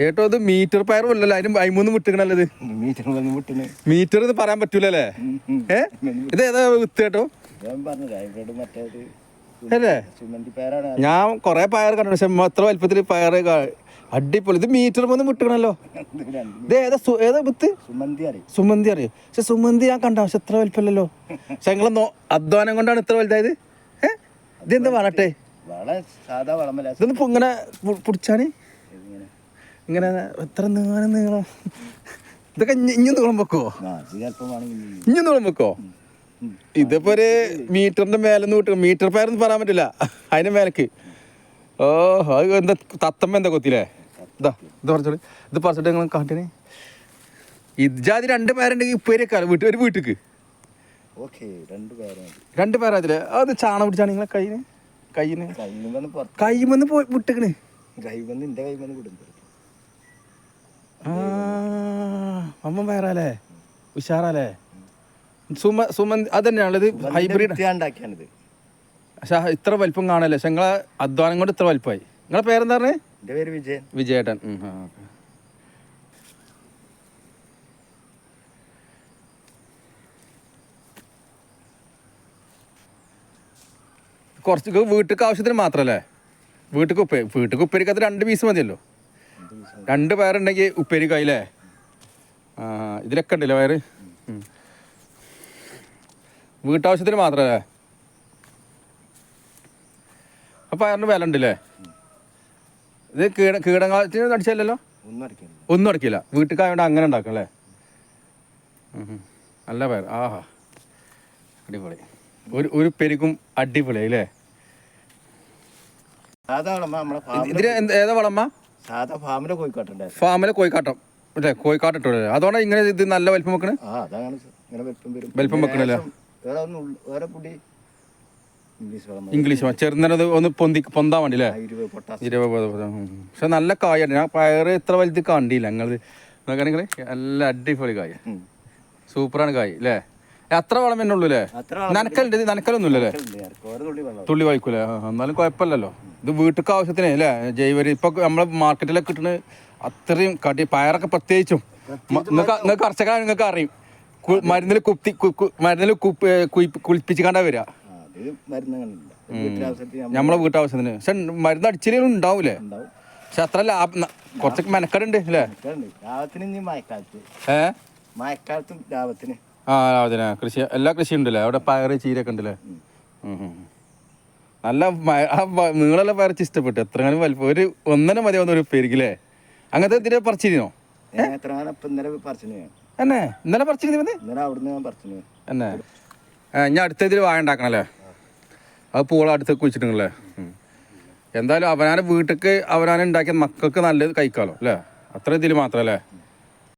ഏട്ടോ ഇത് മീറ്റർ പയർ അല്ലല്ലോ, അതിന് 13 വിട്ടിക്കണല്ലോ ഇത്. മീറ്റർ ഇത് പറയാൻ പറ്റൂലല്ലേ? ഇത് ഏതാ വിത്ത് കേട്ടോ? അല്ലേ? ഞാൻ കൊറേ പയർ കണ്ടു, പക്ഷെ അത്ര വലുപ്പത്തില് പയറ് അടിപൊളി. ഇത് മീറ്റർ 1 വിട്ടിക്കണല്ലോ. ഇത് ഏതാ വിത്ത്? സുമന്തി അറിയോ? പക്ഷെ സുമന്തി ഞാൻ കണ്ട, പക്ഷെ എത്ര വലുപ്പമല്ലല്ലോ. പക്ഷെ നിങ്ങളെ അധ്വാനം കൊണ്ടാണ് ഇത്ര വലുതായത്. ഇതെന്താ വളട്ടെ? ഇതൊന്ന് ഇങ്ങനെ പിടിച്ചാണ് ഇങ്ങനെ എത്ര നീളം. ഇതൊക്കെ ഇഞ്ഞും നീളം വെക്കോ? ഇഞ്ഞും നീളം വെക്കോ? ഇതിപ്പോ ഒരു മീറ്ററിന്റെ മേലെന്ന് വിട്ടു. മീറ്റർ പയറൊന്നും പറയാൻ പറ്റില്ല, അതിന്റെ മേലേക്ക്. അത് എന്താ തത്തമ്മ എന്താ കൊത്തില്ലേ? ഇതാ ഇത് പറിച്ചോളി. ഇത് പറിച്ചിട്ട് നിങ്ങൾ കാട്ടിന് ഇജാതി 2 പേരുണ്ടെങ്കിൽ ഉപ്പേരിയൊക്കെ ഒരു വീട്ടിക്ക് 2 പേരാതില്ലേ? അത് ചാണ പിടിച്ചാണ് നിങ്ങളെ കൈമന്ന് പോയി വിട്ടേക്കണ്. അമ്മ വേറാലേ ഉഷാറല്ലേ? സുമന്തി അത് തന്നെയാണത്, ഹൈബ്രിഡ്. പക്ഷെ ഇത്ര വലിപ്പം കാണല്ലേ? പക്ഷെ നിങ്ങളെ അധ്വാനം കൊണ്ട് ഇത്ര വലിപ്പമായി. നിങ്ങളെ പേരെന്താ പറഞ്ഞേ? വിജയേട്ടൻ. കുറച്ച് വീട്ടിക്ക് ആവശ്യത്തിന് മാത്രല്ലേ? വീട്ടിക്ക് ഉപ്പേരിക്കകത്ത് 2 പീസ് മതിയല്ലോ. 2 പയറുണ്ടെങ്കിൽ ഉപ്പേരിക്കായില്ലേ? ഇതിലൊക്കെ ഉണ്ടല്ലോ പയറ്. വീട്ടാവശ്യത്തിന് മാത്രല്ലേ? ആ പയറിന് വില ഉണ്ടല്ലേ? ഇത് കീടങ്ങളത്തിന് അടിച്ചല്ലോ? ഒന്നും അടിക്കില്ല. വീട്ടിക്കായോണ്ട് അങ്ങനെ ഉണ്ടാക്കും അല്ലേ? നല്ല പയർ. ആഹാ അടിപൊളി. ഒരു പെരിക്കും അടിപൊളി അല്ലേ? ഇതിന് ഏതാ വളമ്മ? ഫാമിലെ കോഴിക്കാട്ടം അല്ലേ? കോഴിക്കാട്ടം ഇട്ടോ? അതുകൊണ്ടാണ് ഇങ്ങനെ ഇത് നല്ല വലിപ്പം വെക്കണേ. വലിപ്പം വെക്കണല്ലേ? ഇംഗ്ലീഷ് ചെറുന്നത് ഒന്ന് പൊന്താൻ വേണ്ടി അല്ലേ? 20. പക്ഷെ നല്ല കായാണ്. ഞാൻ പയറ് ഇത്ര വലുത് കണ്ടില്ല. നിങ്ങളത് നോക്കുകയാണെങ്കിൽ നല്ല അടിപൊളി കായ, സൂപ്പറാണ് കായ് അല്ലേ? അത്ര വളം തന്നെ ഉള്ളൂ അല്ലേ? നനക്കലൊന്നും ഇല്ലല്ലേ? തുള്ളി വായിക്കൂലേ? എന്നാലും കുഴപ്പമില്ലല്ലോ. ഇത് വീട്ടിലേക്ക് ആവശ്യത്തിന് അല്ലേ? ജൈവരി ഇപ്പൊ നമ്മളെ മാർക്കറ്റിലൊക്കെ കിട്ടുന്ന അത്രയും പയറൊക്കെ പ്രത്യേകിച്ചും നിങ്ങൾക്ക് കർഷകരാണ്, നിങ്ങൾക്ക് അറിയും. മരുന്നിൽ കുളിപ്പിച്ച് കണ്ടാ വരിക നമ്മളെ വീട്ടാവശ്യത്തിന്. പക്ഷെ മരുന്ന് അടിച്ചില്ലേലും ഉണ്ടാവൂലേ? പക്ഷെ അത്ര ലാഭം, കുറച്ചൊക്കെ മെനക്കെടുണ്ട് അല്ലേ? ലാഭത്തിന് കൃഷി, എല്ലാ കൃഷിയും ഉണ്ടല്ലേ അവിടെ? പയറ് ചീരൊക്കെ ഉണ്ടല്ലേ? നല്ല നിങ്ങളെല്ല പയറിച്ച് ഇഷ്ടപ്പെട്ടു. എത്രങ്ങാനും വലിപ്പം, ഒരു 1.5 മതിയാവുന്ന ഒരു പേരിക്കല്ലേ? അങ്ങനത്തെ ഇതിനെ പറിച്ചിരുന്നോ? എന്നെ ഇന്നലെ പറിച്ചിരുന്നു എന്നെ? ഞാൻ അടുത്ത ഇതിൽ വാഴ ഉണ്ടാക്കണല്ലേ? അത് പൂള അടുത്ത് കുഴിച്ചിട്ടുണ്ടല്ലേ? എന്തായാലും അവനാനെ വീട്ടിലേക്ക് അവനാനെ ഉണ്ടാക്കിയ മക്കൾക്ക് നല്ലത് കഴിക്കാമല്ലോ അല്ലേ? അത്ര ഇതിൽ മാത്രമല്ലേ?